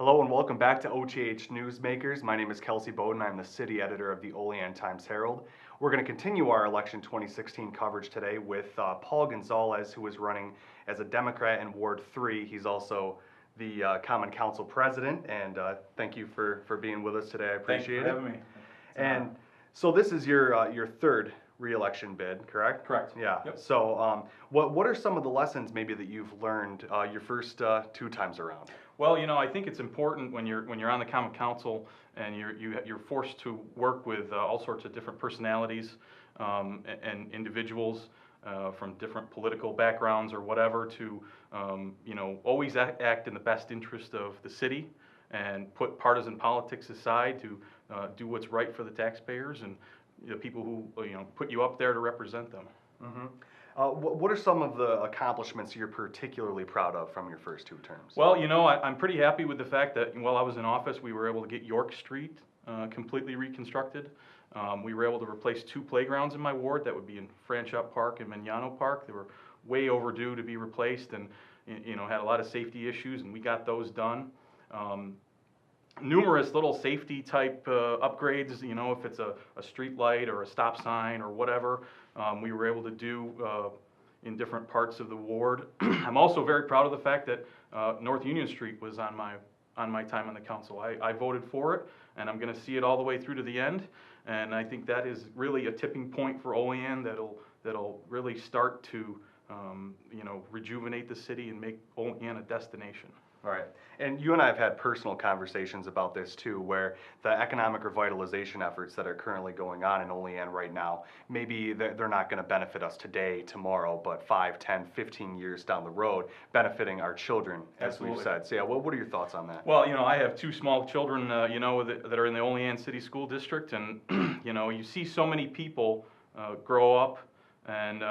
Hello and welcome back to OTH Newsmakers. My name is Kelsey Boudin. I'm the city editor of the Olean Herald. We're going to continue our election 2016 coverage today with Paul Gonzalez, who is running as a Democrat in Ward 3. He's also the Common Council president, and thank you for being with us today. I appreciate it. Thanks for having me. And so this is your third re-election bid, correct? Correct. Yeah. Yep. So what are some of the lessons maybe that you've learned your first two times around? Well, I think it's important when you're on the Common Council and you're forced to work with all sorts of different personalities and individuals from different political backgrounds or whatever to always act in the best interest of the city and put partisan politics aside to do what's right for the taxpayers and the people who put you up there to represent them. Mm-hmm. What are some of the accomplishments you're particularly proud of from your first two terms? Well, I'm pretty happy with the fact that while I was in office, we were able to get York Street completely reconstructed. We were able to replace two playgrounds in my ward. That would be in Franchot Park and Mignano Park. They were way overdue to be replaced and had a lot of safety issues, and we got those done. Numerous little safety type upgrades, if it's a street light or a stop sign or whatever, we were able to do in different parts of the ward. I'm also very proud of the fact that North Union Street was on my time on the council. I voted for it, and I'm going to see it all the way through to the end. And I think that is really a tipping point for Olean that'll really start to rejuvenate the city and make Olean a destination. All right. And you and I have had personal conversations about this too, where the economic revitalization efforts that are currently going on in Olean right now, maybe they're not going to benefit us today, tomorrow, but 5, 10, 15 years down the road, benefiting our children, as Absolutely. we've said. So yeah, what are your thoughts on that? Well, I have two small children, that are in the Olean City School District, and, you see so many people grow up and,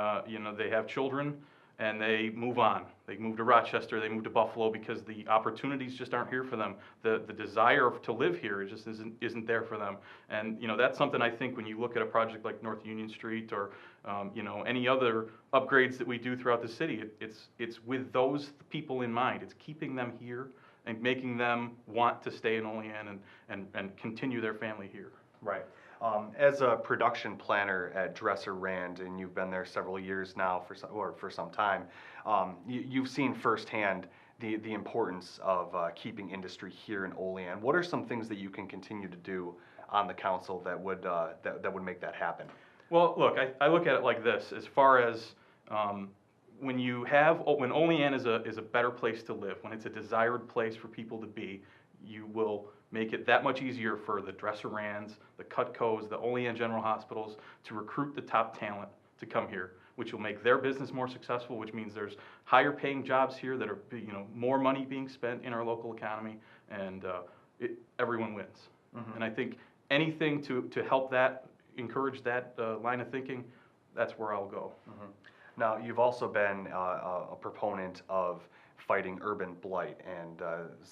they have children and they move on. They move to Rochester, they move to Buffalo because the opportunities just aren't here for them. The desire to live here just isn't there for them. And that's something I think when you look at a project like North Union Street or any other upgrades that we do throughout the city, it's with those people in mind. It's keeping them here and making them want to stay in Olean and continue their family here. Right. As a production planner at Dresser Rand, and you've been there several years now for some time, you've seen firsthand the importance of keeping industry here in Olean. What are some things that you can continue to do on the council that would make that happen? Well, look, I look at it like this: as far as when Olean is a better place to live, when it's a desired place for people to be, you will make it that much easier for the Dresser Rands, the Cutcos, the Olean General Hospitals to recruit the top talent to come here, which will make their business more successful, which means there's higher paying jobs here that are, more money being spent in our local economy, and everyone wins. Mm-hmm. And I think anything to help that, encourage that line of thinking, that's where I'll go. Mm-hmm. Now, you've also been a proponent of fighting urban blight, and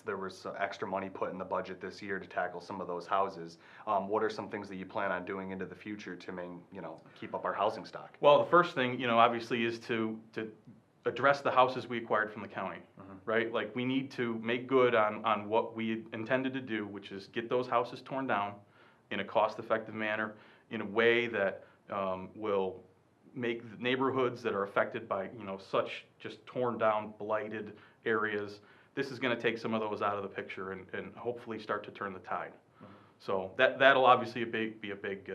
there was extra money put in the budget this year to tackle some of those houses. What are some things that you plan on doing into the future to keep up our housing stock? Well, the first thing, obviously, is to address the houses we acquired from the county, mm-hmm. right? Like, we need to make good on what we intended to do, which is get those houses torn down in a cost-effective manner, in a way that will make neighborhoods that are affected by such just torn down, blighted areas. This is going to take some of those out of the picture and hopefully start to turn the tide. Mm-hmm. So that'll obviously be a big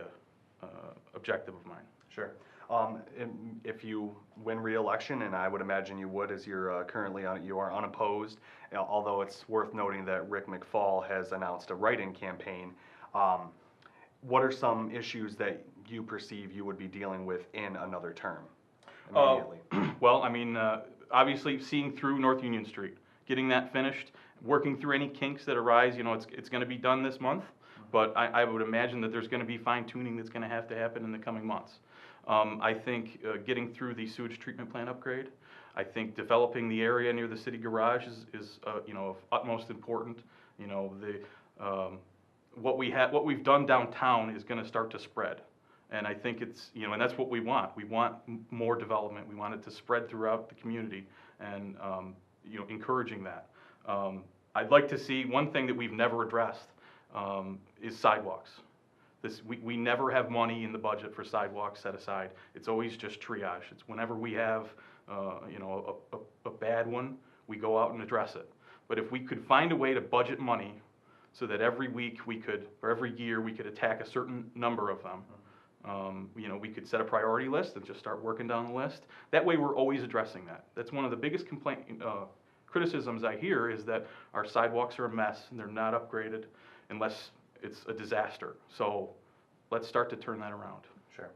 objective of mine. Sure. If you win re-election, and I would imagine you would, as you're you are unopposed, although it's worth noting that Rick McFall has announced a write-in campaign. What are some issues that you perceive you would be dealing with in another term immediately? Well, obviously seeing through North Union Street, getting that finished, working through any kinks that arise. It's going to be done this month, but I would imagine that there's going to be fine-tuning that's going to happen in the coming months. I think getting through the sewage treatment plant upgrade. I think developing the area near the city garage is of utmost important. What we've done downtown is going to start to spread. And I think it's, and that's what we want. We want more development. We want it to spread throughout the community and, encouraging that. I'd like to see, one thing that we've never addressed is sidewalks. We never have money in the budget for sidewalks set aside. It's always just triage. It's whenever we have, you know, a bad one, we go out and address it. But if we could find a way to budget money so that every week we could, or every year we could attack a certain number of them, you know, we could set a priority list and just start working down the list. That way we're always addressing that. That's one of the biggest criticisms I hear, is that our sidewalks are a mess and they're not upgraded unless it's a disaster. So let's start to turn that around. Sure.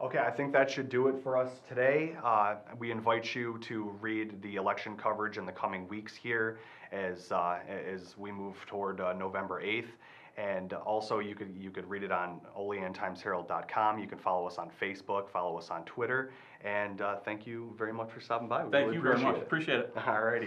Okay, I think that should do it for us today. We invite you to read the election coverage in the coming weeks here as we move toward November 8th. And also you could read it on oleantimesherald.com. You can follow us on Facebook, follow us on Twitter. And thank you very much for stopping by. Thank you very much. Appreciate it. All righty.